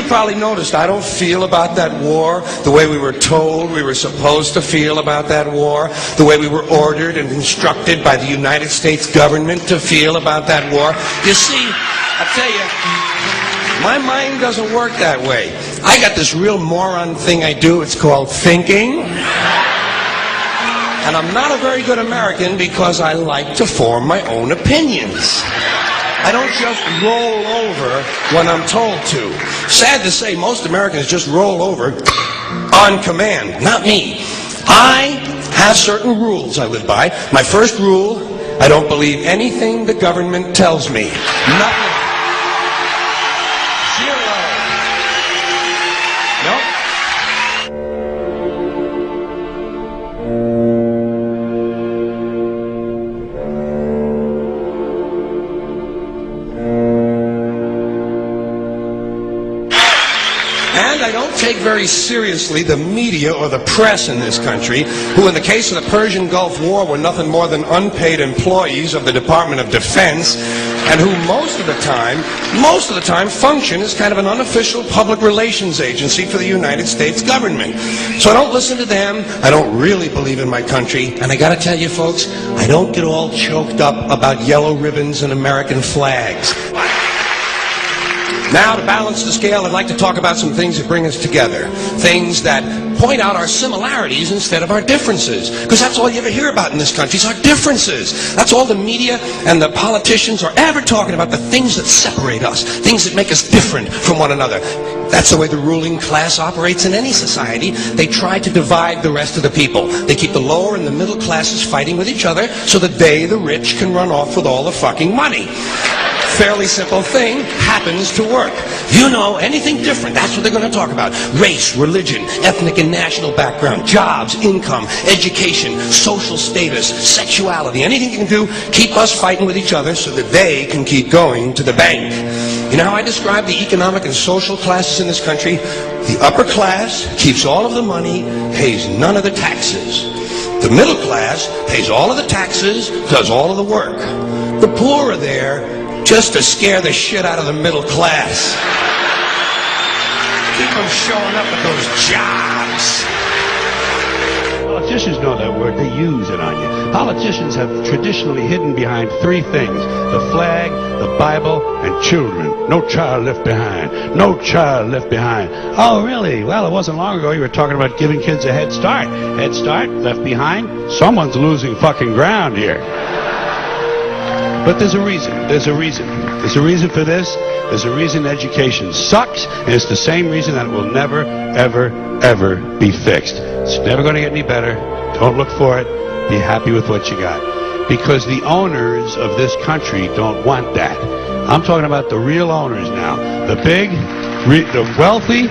You probably noticed I don't feel about that war the way we were told we were supposed to feel about that war, the way we were ordered and instructed by the United States government to feel about that war. You see, I tell you, my mind doesn't work that way. I got this real moron thing I do. It's called thinking. And I'm not a very good American because I like to form my own opinions. I don't just roll over when I'm told to. Sad to say, most Americans just roll over on command. Not me. I have certain rules I live by. My first rule, I don't believe anything the government tells me. Nothing. Zero. Nope. And I don't take very seriously the media or the press in this country, who in the case of the Persian Gulf War were nothing more than unpaid employees of the Department of Defense, and who most of the time function as kind of an unofficial public relations agency for the United States government. So I don't listen to them. I don't really believe in my country. And I gotta tell you folks, I don't get all choked up about yellow ribbons and American flags. Now, to balance the scale, I'd like to talk about some things that bring us together. Things that point out our similarities instead of our differences. Because that's all you ever hear about in this country is our differences. That's all the media and the politicians are ever talking about, the things that separate us, things that make us different from one another. That's the way the ruling class operates in any society. They try to divide the rest of the people. They keep the lower and the middle classes fighting with each other so that they, the rich, can run off with all the fucking money. Fairly simple thing, happens to work. You know, anything different, that's what they're going to talk about. Race, religion, ethnic and national background, jobs, income, education, social status, sexuality, anything you can do, keep us fighting with each other so that they can keep going to the bank. You know how I describe the economic and social classes in this country? The upper class keeps all of the money, pays none of the taxes. The middle class pays all of the taxes, does all of the work. The poor are there just to scare the shit out of the middle class. Keep them showing up at those jobs. Politicians know that word. They use it on you. Politicians have traditionally hidden behind three things: the flag, the Bible, and children. No child left behind. No child left behind. Oh, really? Well, it wasn't long ago you were talking about giving kids a head start. Head start? Left behind? Someone's losing fucking ground here. But there's a reason. There's a reason. There's a reason for this. There's a reason education sucks, and it's the same reason that it will never, ever, ever be fixed. It's never going to get any better. Don't look for it. Be happy with what you got. Because the owners of this country don't want that. I'm talking about the real owners now. The big, the wealthy,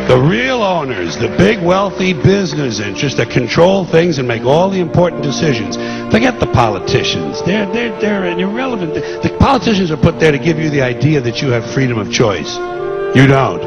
the real owners, the big wealthy business interests that control things and make all the important decisions. Forget the politicians. They're irrelevant. The politicians are put there to give you the idea that you have freedom of choice. You don't.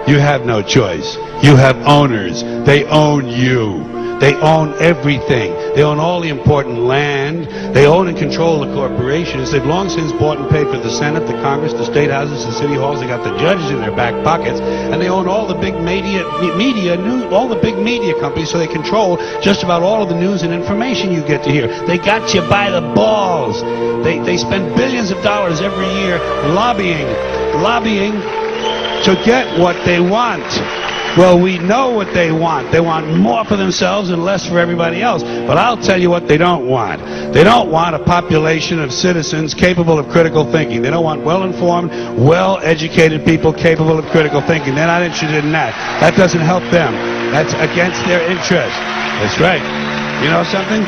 You have no choice. You have owners. They own you. They own everything. They own all the important land. They own and control the corporations. They've long since bought and paid for the Senate, the Congress, the state houses, the city halls. They got the judges in their back pockets, and they own all the big all the big media companies. So they control just about all of the news and information you get to hear. They got you by the balls. They spend billions of dollars every year lobbying to get what they want. Well, we know what they want. They want more for themselves and less for everybody else. But I'll tell you what they don't want. They don't want a population of citizens capable of critical thinking. They don't want well-informed, well-educated people capable of critical thinking. They're not interested in that. That doesn't help them. That's against their interest. That's right. You know something?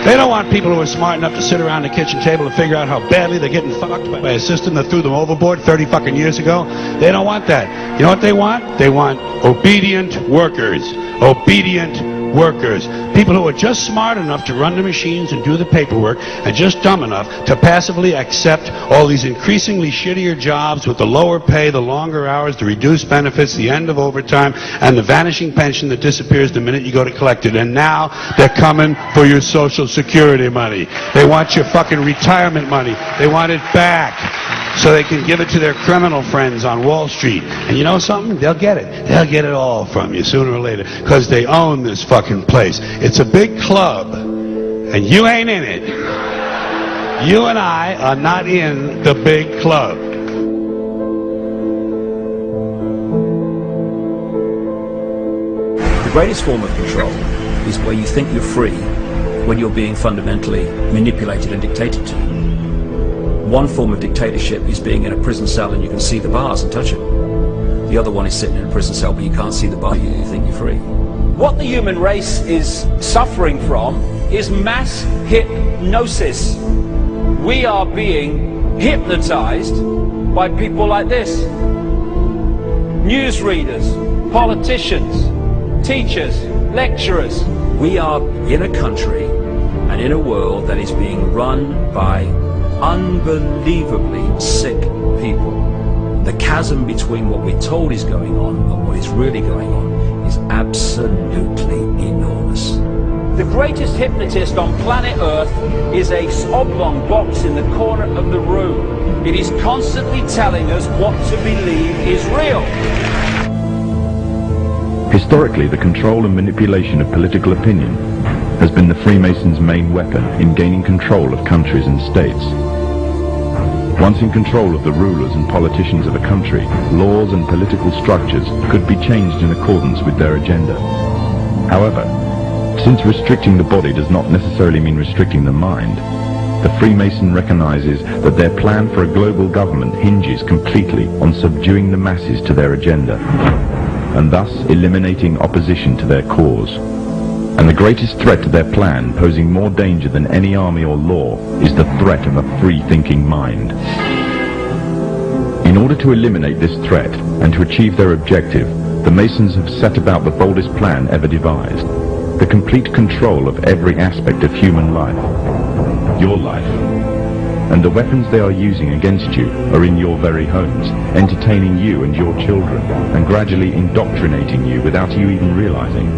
They don't want people who are smart enough to sit around the kitchen table and figure out how badly they're getting fucked by a system that threw them overboard 30 fucking years ago. They don't want that. You know what they want? They want obedient workers. Obedient workers. People who are just smart enough to run the machines and do the paperwork, and just dumb enough to passively accept all these increasingly shittier jobs with the lower pay, the longer hours, the reduced benefits, the end of overtime, and the vanishing pension that disappears the minute you go to collect it. And now they're coming for your Social Security money. They want your fucking retirement money. They want it back. so they can give it to their criminal friends on Wall Street. And you know something? They'll get it. They'll get it all from you sooner or later, because they own this fucking place. It's a big club, and you ain't in it. You and I are not in the big club. The greatest form of control is where you think you're free when you're being fundamentally manipulated and dictated to. One form of dictatorship is being in a prison cell and you can see the bars and touch them. The other one is sitting in a prison cell but you can't see the bar, you think you're free. What the human race is suffering from is mass hypnosis. We are being hypnotized by people like this. Newsreaders, politicians, teachers, lecturers. We are in a country and in a world that is being run by unbelievably sick people. The chasm between what we're told is going on and what is really going on is absolutely enormous. The greatest hypnotist on planet Earth is a oblong box in the corner of the room. It is constantly telling us what to believe is real. Historically, the control and manipulation of political opinion has been the Freemasons' main weapon in gaining control of countries and states. Once in control of the rulers and politicians of a country, laws and political structures could be changed in accordance with their agenda. However, since restricting the body does not necessarily mean restricting the mind, the Freemason recognizes that their plan for a global government hinges completely on subduing the masses to their agenda, and thus eliminating opposition to their cause. And the greatest threat to their plan, posing more danger than any army or law, is the threat of a free-thinking mind. In order to eliminate this threat and to achieve their objective, the Masons have set about the boldest plan ever devised: the complete control of every aspect of human life, your life. And the weapons they are using against you are in your very homes, entertaining you and your children, and gradually indoctrinating you without you even realizing.